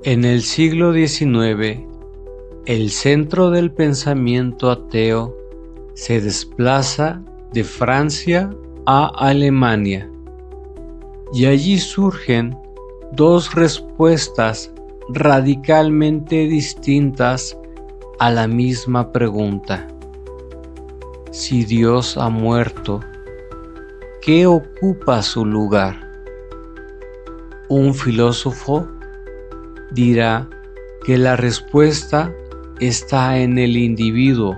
En el siglo XIX, el centro del pensamiento ateo se desplaza de Francia a Alemania, y allí surgen dos respuestas radicalmente distintas a la misma pregunta. Si Dios ha muerto, ¿qué ocupa su lugar? Un filósofo dirá que la respuesta está en el individuo,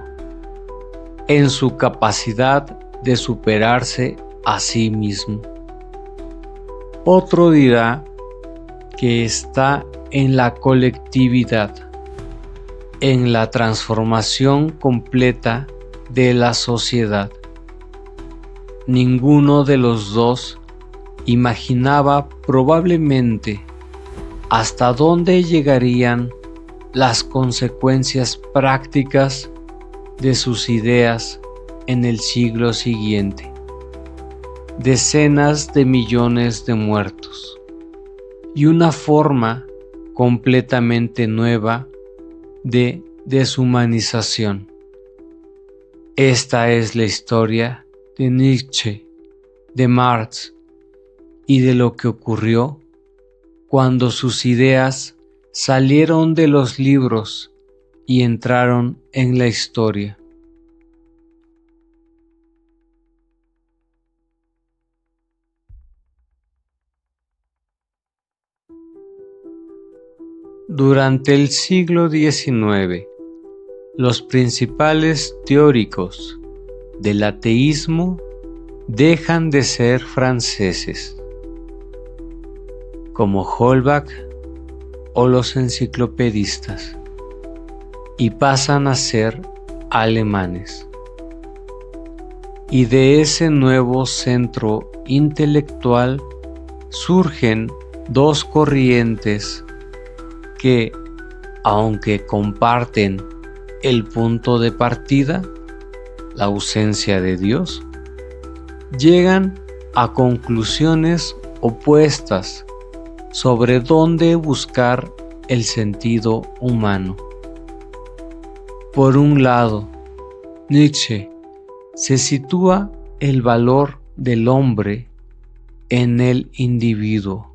en su capacidad de superarse a sí mismo. Otro dirá que está en la colectividad, en la transformación completa de la sociedad. Ninguno de los dos imaginaba probablemente hasta dónde llegarían las consecuencias prácticas de sus ideas en el siglo siguiente. Decenas de millones de muertos y una forma completamente nueva de deshumanización. Esta es la historia de Nietzsche, de Marx y de lo que ocurrió cuando sus ideas salieron de los libros y entraron en la historia. Durante el siglo XIX, los principales teóricos del ateísmo dejan de ser franceses, como Holbach o los enciclopedistas, y pasan a ser alemanes. Y de ese nuevo centro intelectual surgen dos corrientes que, aunque comparten el punto de partida, la ausencia de Dios, llegan a conclusiones opuestas sobre dónde buscar el sentido humano. Por un lado, Nietzsche se sitúa el valor del hombre en el individuo.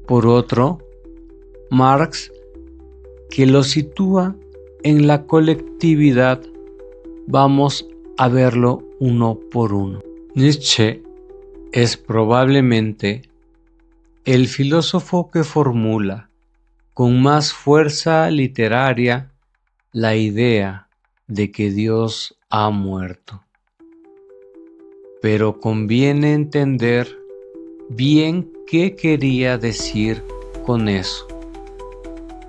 Por otro, Marx, que lo sitúa en la colectividad. Vamos a verlo uno por uno. Nietzsche es probablemente el filósofo que formula con más fuerza literaria la idea de que Dios ha muerto. Pero conviene entender bien qué quería decir con eso.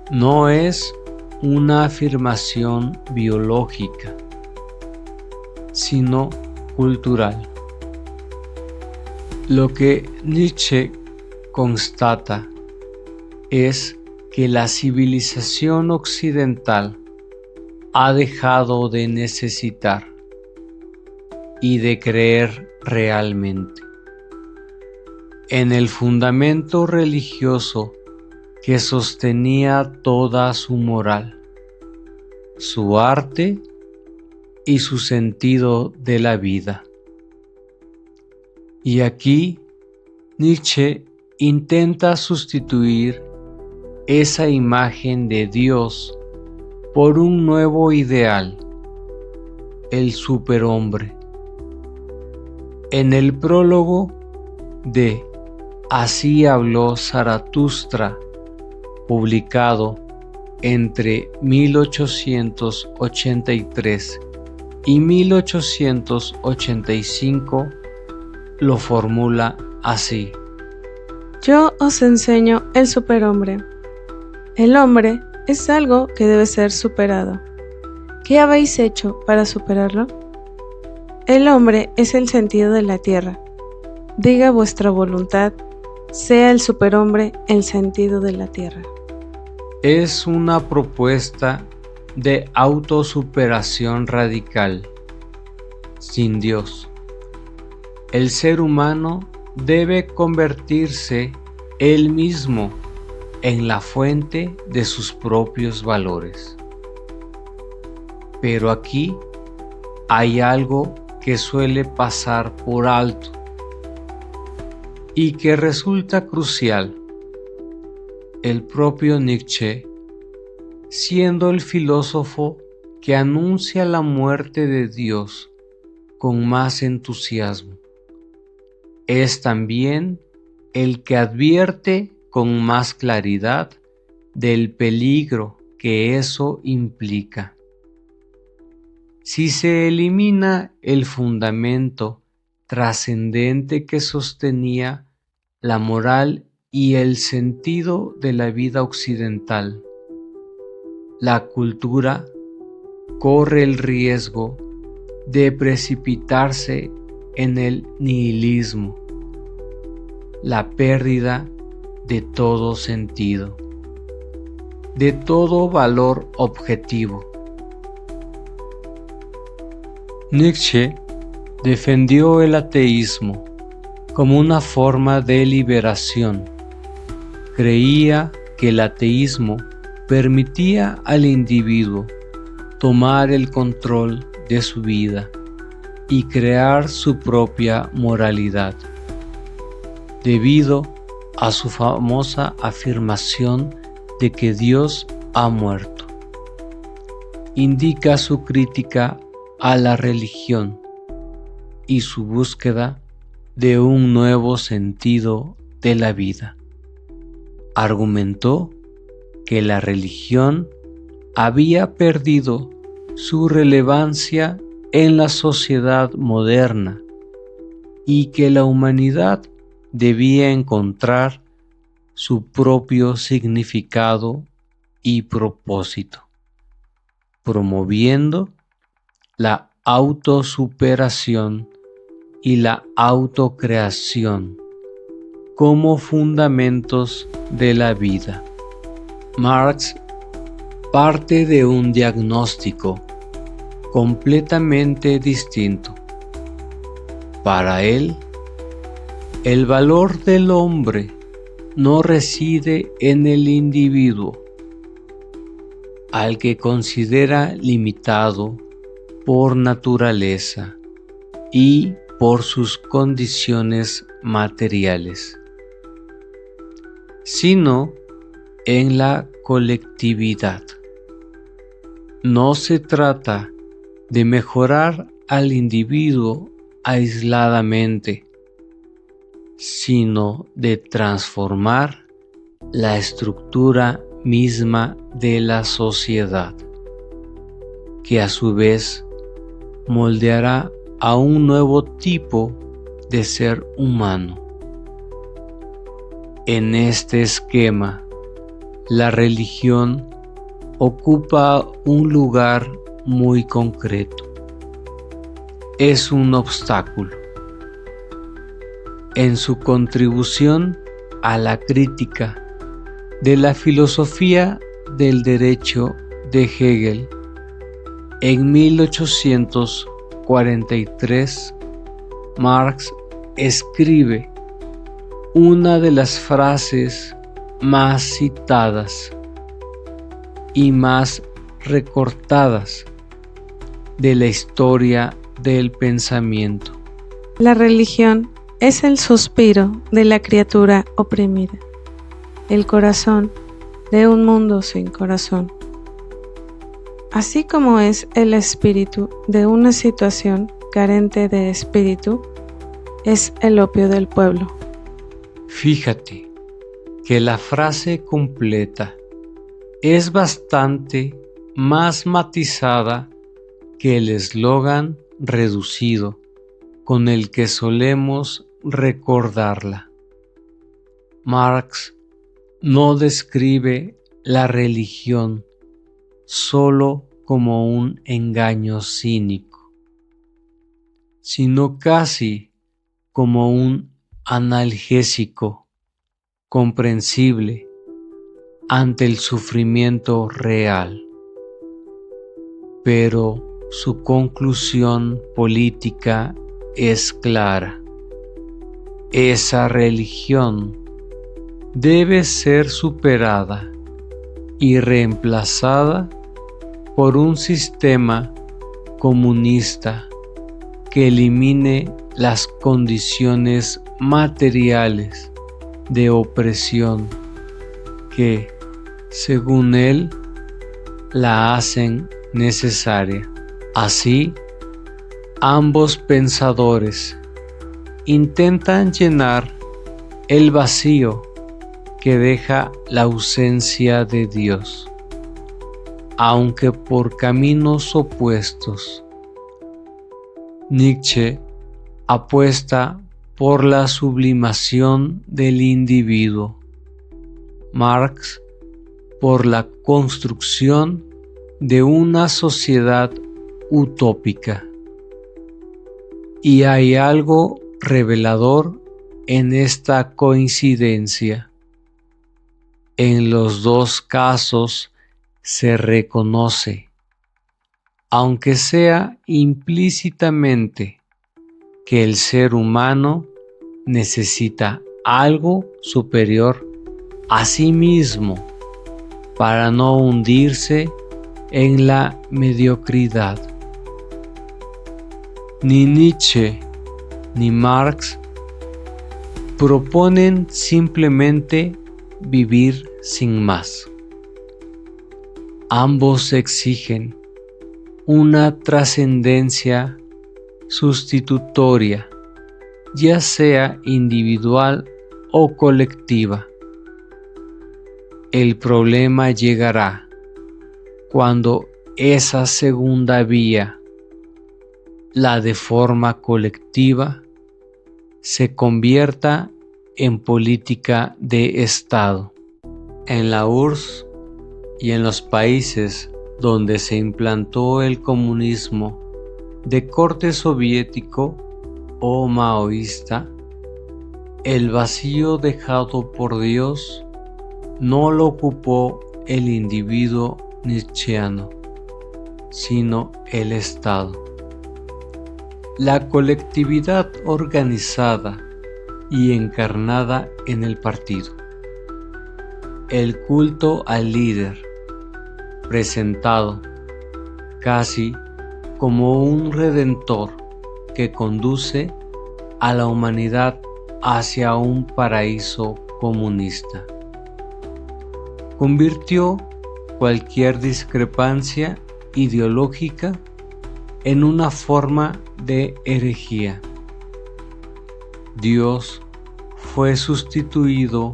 No es una afirmación biológica, sino cultural. Lo que Nietzsche constata es que la civilización occidental ha dejado de necesitar y de creer realmente en el fundamento religioso que sostenía toda su moral, su arte y su sentido de la vida. Y aquí Nietzsche intenta sustituir esa imagen de Dios por un nuevo ideal, el superhombre. En el prólogo de Así habló Zaratustra, publicado entre 1883 y 1885, lo formula así: Yo os enseño el superhombre. El hombre es algo que debe ser superado. ¿Qué habéis hecho para superarlo? El hombre es el sentido de la tierra. Diga vuestra voluntad, sea el superhombre el sentido de la tierra. Es una propuesta de autosuperación radical. Sin Dios, el ser humano debe convertirse él mismo en la fuente de sus propios valores. Pero aquí hay algo que suele pasar por alto y que resulta crucial. El propio Nietzsche, siendo el filósofo que anuncia la muerte de Dios con más entusiasmo, es también el que advierte con más claridad del peligro que eso implica. Si se elimina el fundamento trascendente que sostenía la moral y el sentido de la vida occidental, la cultura corre el riesgo de precipitarse en el nihilismo, la pérdida de todo sentido, de todo valor objetivo. Nietzsche defendió el ateísmo como una forma de liberación. Creía que el ateísmo permitía al individuo tomar el control de su vida y crear su propia moralidad, debido a su famosa afirmación de que Dios ha muerto. Indica su crítica a la religión y su búsqueda de un nuevo sentido de la vida. Argumentó que la religión había perdido su relevancia en la sociedad moderna y que la humanidad debía encontrar su propio significado y propósito, promoviendo la autosuperación y la autocreación como fundamentos de la vida. Marx parte de un diagnóstico completamente distinto. Para él, el valor del hombre no reside en el individuo, al que considera limitado por naturaleza y por sus condiciones materiales, sino en la colectividad. No se trata de mejorar al individuo aisladamente, sino de transformar la estructura misma de la sociedad, que a su vez moldeará a un nuevo tipo de ser humano. En este esquema, la religión ocupa un lugar muy concreto. Es un obstáculo. En su contribución a la crítica de la filosofía del derecho de Hegel, en 1843, Marx escribe una de las frases más citadas y más recortadas de la historia del pensamiento. La religión es el suspiro de la criatura oprimida, el corazón de un mundo sin corazón, así como es el espíritu de una situación carente de espíritu, es el opio del pueblo. Fíjate que la frase completa es bastante más matizada que el eslogan reducido con el que solemos recordarla. Marx no describe la religión solo como un engaño cínico, sino casi como un analgésico comprensible ante el sufrimiento real. Pero su conclusión política es clara. Esa religión debe ser superada y reemplazada por un sistema comunista que elimine las condiciones materiales de opresión que, según él, la hacen necesaria. Así, ambos pensadores intentan llenar el vacío que deja la ausencia de Dios, aunque por caminos opuestos. Nietzsche apuesta por la sublimación del individuo, Marx por la construcción de una sociedad utópica. Y hay algo revelador en esta coincidencia. En los dos casos se reconoce, aunque sea implícitamente, que el ser humano necesita algo superior a sí mismo para no hundirse en la mediocridad. Ni Nietzsche ni Marx proponen simplemente vivir sin más. Ambos exigen una trascendencia sustitutoria, ya sea individual o colectiva. El problema llegará cuando esa segunda vía, la de forma colectiva, se convierta en política de Estado. En la URSS y en los países donde se implantó el comunismo de corte soviético o maoísta, el vacío dejado por Dios no lo ocupó el individuo nietzscheano, sino el Estado. La colectividad organizada y encarnada en el partido. El culto al líder, presentado casi como un redentor que conduce a la humanidad hacia un paraíso comunista. Convirtió cualquier discrepancia ideológica en una forma de herejía. Dios fue sustituido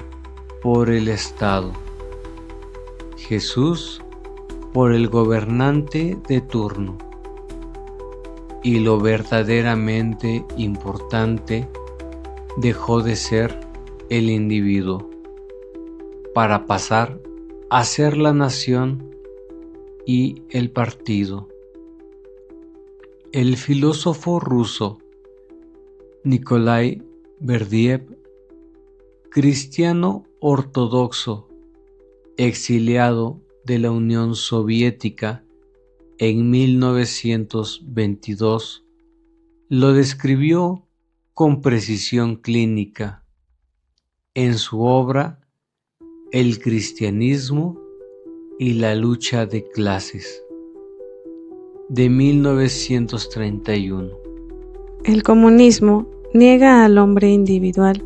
por el Estado, Jesús por el gobernante de turno, y lo verdaderamente importante dejó de ser el individuo para pasar a ser la nación y el partido. El filósofo ruso Nikolai Berdyaev, cristiano ortodoxo, exiliado de la Unión Soviética en 1922, lo describió con precisión clínica en su obra El cristianismo y la lucha de clases, de 1931. El comunismo niega al hombre individual,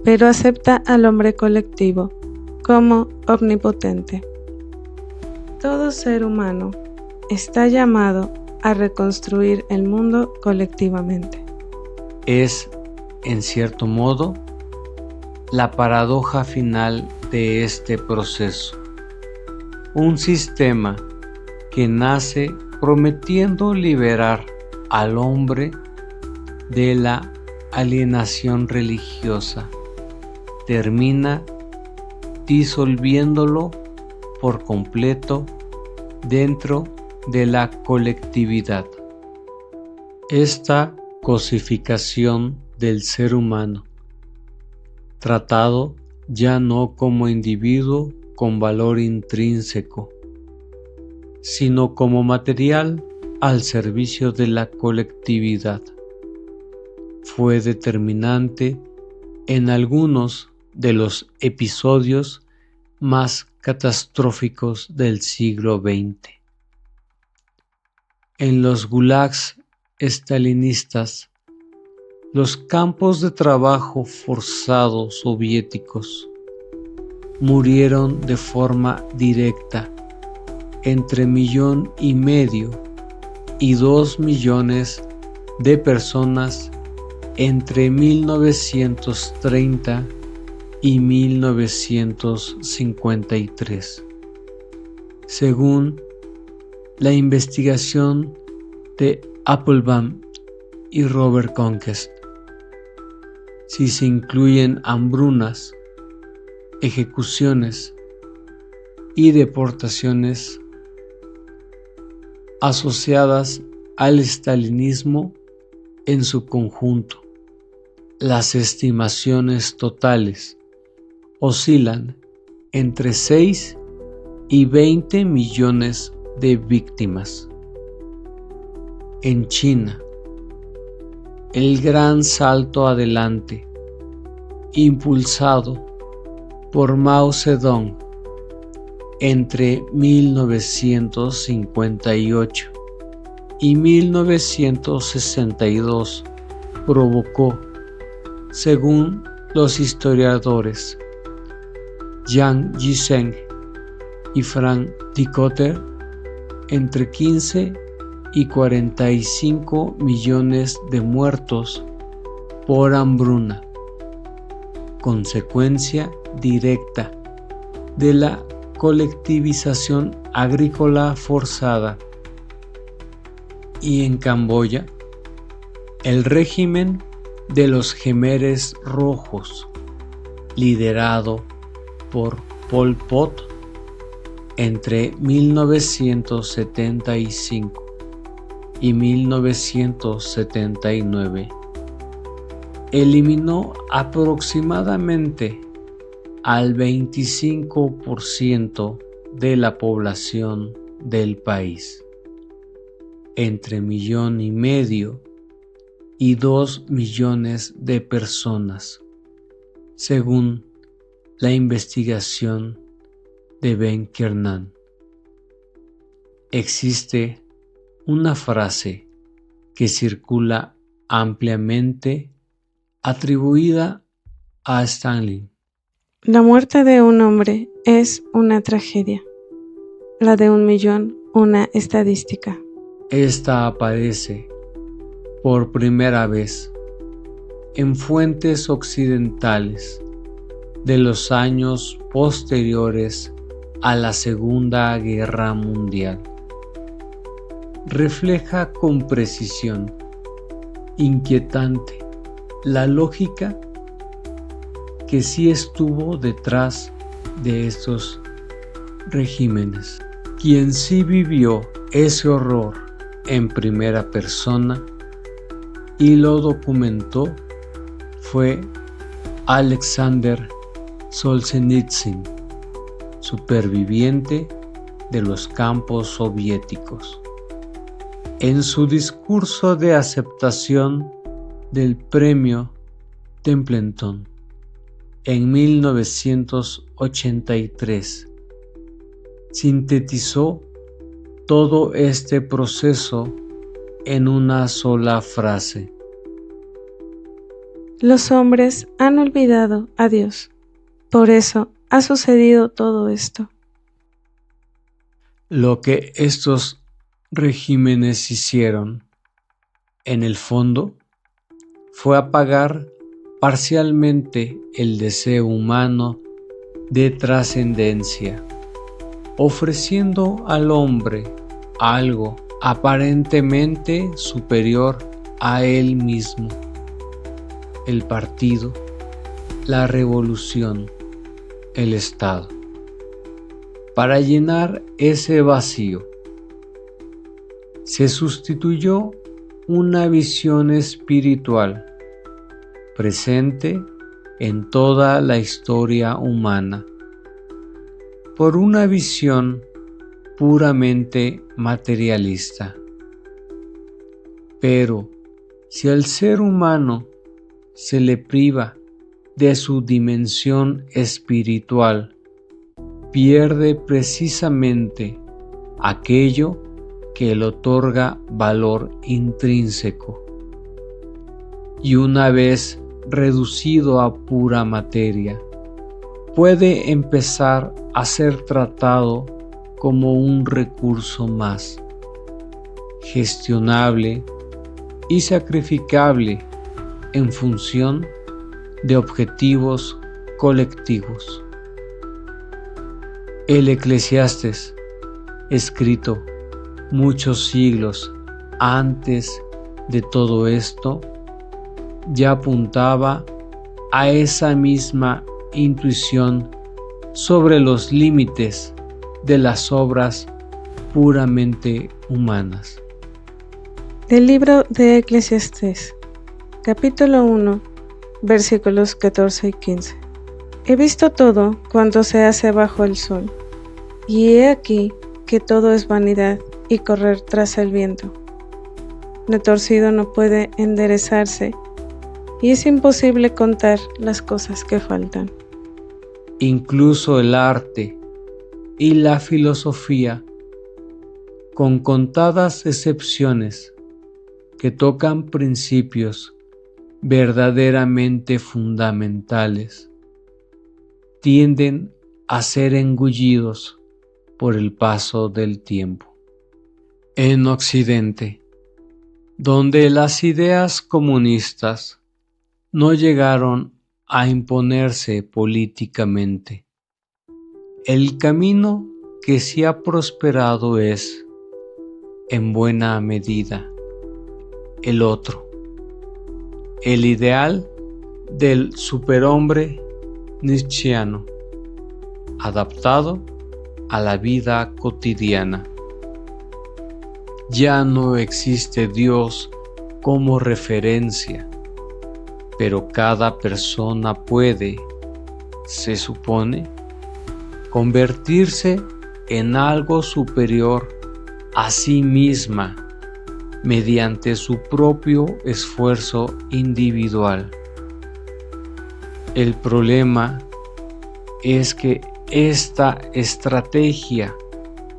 pero acepta al hombre colectivo como omnipotente. Todo ser humano está llamado a reconstruir el mundo colectivamente. Es, en cierto modo, la paradoja final de este proceso. Un sistema que nace prometiendo liberar al hombre de la alienación religiosa, termina disolviéndolo por completo dentro de la colectividad. Esta cosificación del ser humano, tratado ya no como individuo con valor intrínseco, sino como material al servicio de la colectividad, fue determinante en algunos de los episodios más catastróficos del siglo XX. En los gulags estalinistas, los campos de trabajo forzado soviéticos, murieron de forma directa entre 1,5 millones y 2 millones de personas entre 1930 y 1953, según la investigación de Applebaum y Robert Conquest. Si se incluyen hambrunas, ejecuciones y deportaciones asociadas al estalinismo en su conjunto, las estimaciones totales oscilan entre 6 y 20 millones de víctimas. En China, el gran salto adelante, impulsado por Mao Zedong entre 1958 y 1962, provocó, según los historiadores Yang Yisheng y Frank Dikötter, entre 15 y 45 millones de muertos por hambruna, consecuencia directa de la colectivización agrícola forzada. Y en Camboya, el régimen de los Khmeres rojos, liderado por Pol Pot entre 1975 y 1979, eliminó aproximadamente al 25% de la población del país, entre 1,5 millones y 2 millones de personas, según la investigación de Ben Kiernan. Existe una frase que circula ampliamente atribuida a Stalin. La muerte de un hombre es una tragedia, la de 1 millón una estadística. Esta aparece por primera vez en fuentes occidentales de los años posteriores a la Segunda Guerra Mundial. Refleja con precisión inquietante la lógica que sí estuvo detrás de estos regímenes. Quien sí vivió ese horror en primera persona y lo documentó fue Alexander Solzhenitsyn, superviviente de los campos soviéticos. En su discurso de aceptación del premio Templeton en 1983, sintetizó todo este proceso en una sola frase: Los hombres han olvidado a Dios, por eso ha sucedido todo esto. Lo que estos regímenes hicieron, en el fondo, fue apagar parcialmente el deseo humano de trascendencia, ofreciendo al hombre algo aparentemente superior a él mismo: el partido, la revolución, el Estado. Para llenar ese vacío, se sustituyó una visión espiritual presente en toda la historia humana por una visión puramente materialista. Pero si al ser humano se le priva de su dimensión espiritual, pierde precisamente aquello que le otorga valor intrínseco. Y una vez reducido a pura materia, puede empezar a ser tratado como un recurso más, gestionable y sacrificable en función de objetivos colectivos. El Eclesiastés, escrito muchos siglos antes de todo esto, ya apuntaba a esa misma intuición sobre los límites de las obras puramente humanas. Del libro de Eclesiastés, capítulo 1, versículos 14 y 15. He visto todo cuanto se hace bajo el sol, y he aquí que todo es vanidad y correr tras el viento. Lo torcido no puede enderezarse, y es imposible contar las cosas que faltan. Incluso el arte y la filosofía, con contadas excepciones que tocan principios verdaderamente fundamentales, tienden a ser engullidos por el paso del tiempo. En Occidente, donde las ideas comunistas no llegaron a imponerse políticamente, el camino que sí ha prosperado es, en buena medida, el otro, el ideal del superhombre nietzscheano, adaptado a la vida cotidiana. Ya no existe Dios como referencia, pero cada persona puede, se supone, convertirse en algo superior a sí misma mediante su propio esfuerzo individual. El problema es que esta estrategia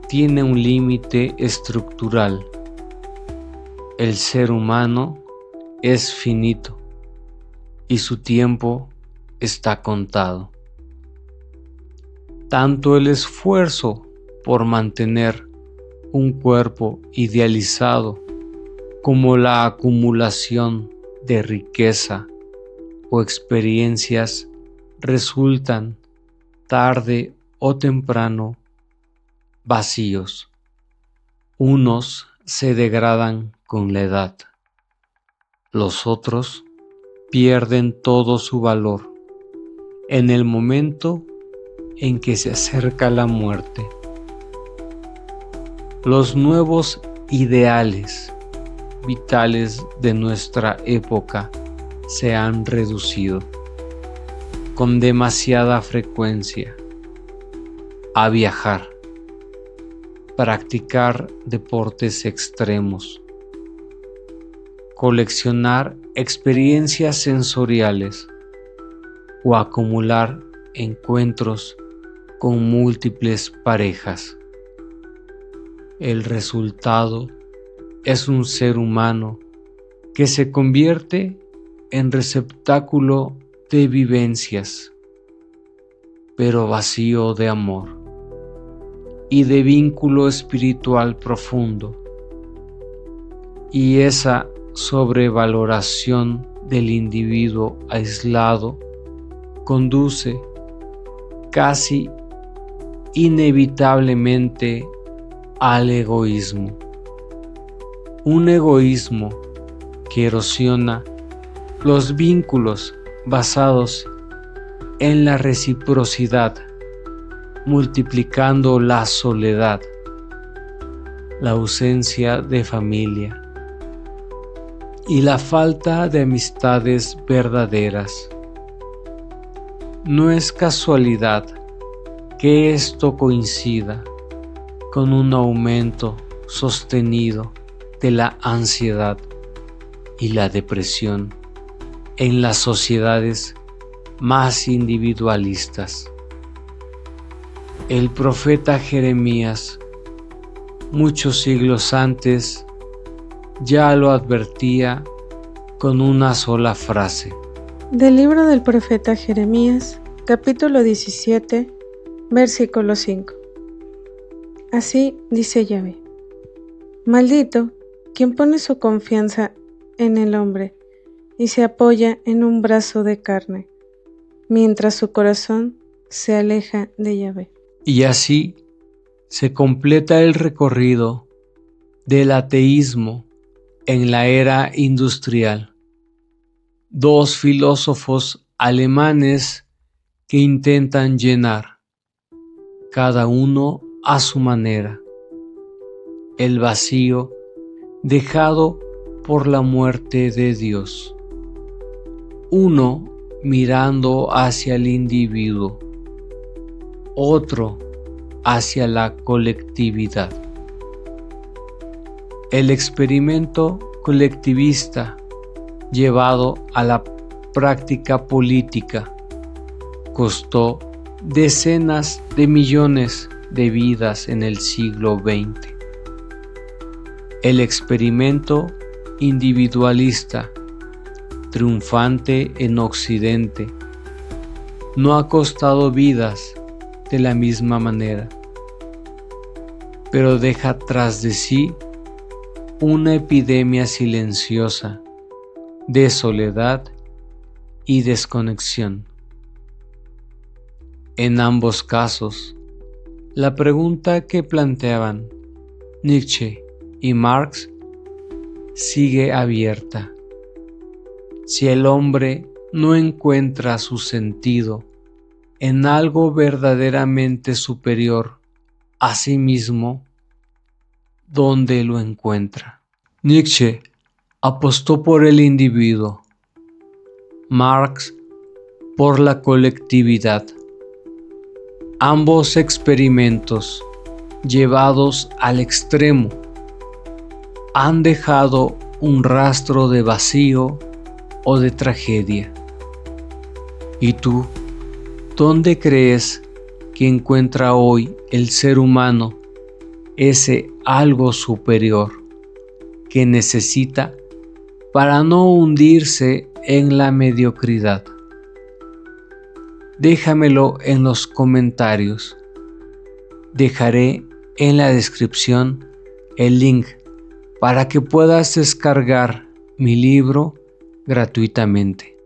tiene un límite estructural. El ser humano es finito y su tiempo está contado. Tanto el esfuerzo por mantener un cuerpo idealizado como la acumulación de riqueza o experiencias resultan tarde o temprano vacíos. Unos se degradan con la edad, los otros pierden todo su valor en el momento en que se acerca la muerte. Los nuevos ideales vitales de nuestra época se han reducido con demasiada frecuencia a viajar, practicar deportes extremos, coleccionar experiencias sensoriales o acumular encuentros con múltiples parejas. El resultado es un ser humano que se convierte en receptáculo de vivencias, pero vacío de amor y de vínculo espiritual profundo. Y esa sobrevaloración del individuo aislado conduce casi inevitablemente al egoísmo. Un egoísmo que erosiona los vínculos basados en la reciprocidad, multiplicando la soledad, la ausencia de familia y la falta de amistades verdaderas. No es casualidad que esto coincida con un aumento sostenido de la ansiedad y la depresión en las sociedades más individualistas. El profeta Jeremías, muchos siglos antes, ya lo advertía con una sola frase. Del libro del profeta Jeremías, capítulo 17, versículo 5. Así dice Yahvé: Maldito quien pone su confianza en el hombre y se apoya en un brazo de carne, mientras su corazón se aleja de Yahvé. Y así se completa el recorrido del ateísmo en la era industrial. Dos filósofos alemanes que intentan llenar, cada uno a su manera, el vacío dejado por la muerte de Dios. Uno mirando hacia el individuo, otro hacia la colectividad. El experimento colectivista llevado a la práctica política costó decenas de millones de vidas en el siglo XX. El experimento individualista, triunfante en Occidente, no ha costado vidas de la misma manera, pero deja tras de sí una epidemia silenciosa de soledad y desconexión. En ambos casos, la pregunta que planteaban Nietzsche y Marx sigue abierta. Si el hombre no encuentra su sentido en algo verdaderamente superior a sí mismo, ¿dónde lo encuentra? Nietzsche apostó por el individuo, Marx por la colectividad. Ambos experimentos, llevados al extremo, han dejado un rastro de vacío o de tragedia. ¿Y tú, dónde crees que encuentra hoy el ser humano ese algo superior que necesita para no hundirse en la mediocridad? Déjamelo en los comentarios. Dejaré en la descripción el link para que puedas descargar mi libro gratuitamente.